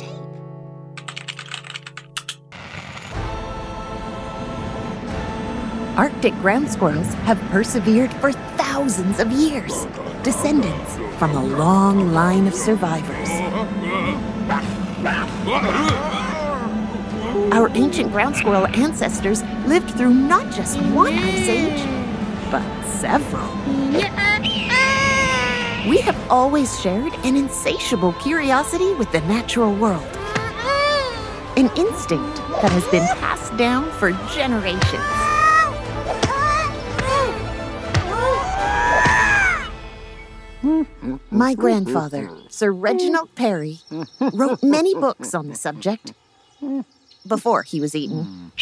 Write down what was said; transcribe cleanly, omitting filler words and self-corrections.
tape. Arctic ground squirrels have persevered for thousands of years, descendants from a long line of survivors. Our ancient ground squirrel ancestors lived through not just one ice age, but several. We have always shared an insatiable curiosity with the natural world, an instinct that has been passed down for generations. My grandfather, Sir Reginald Perry, wrote many books on the subject before he was eaten.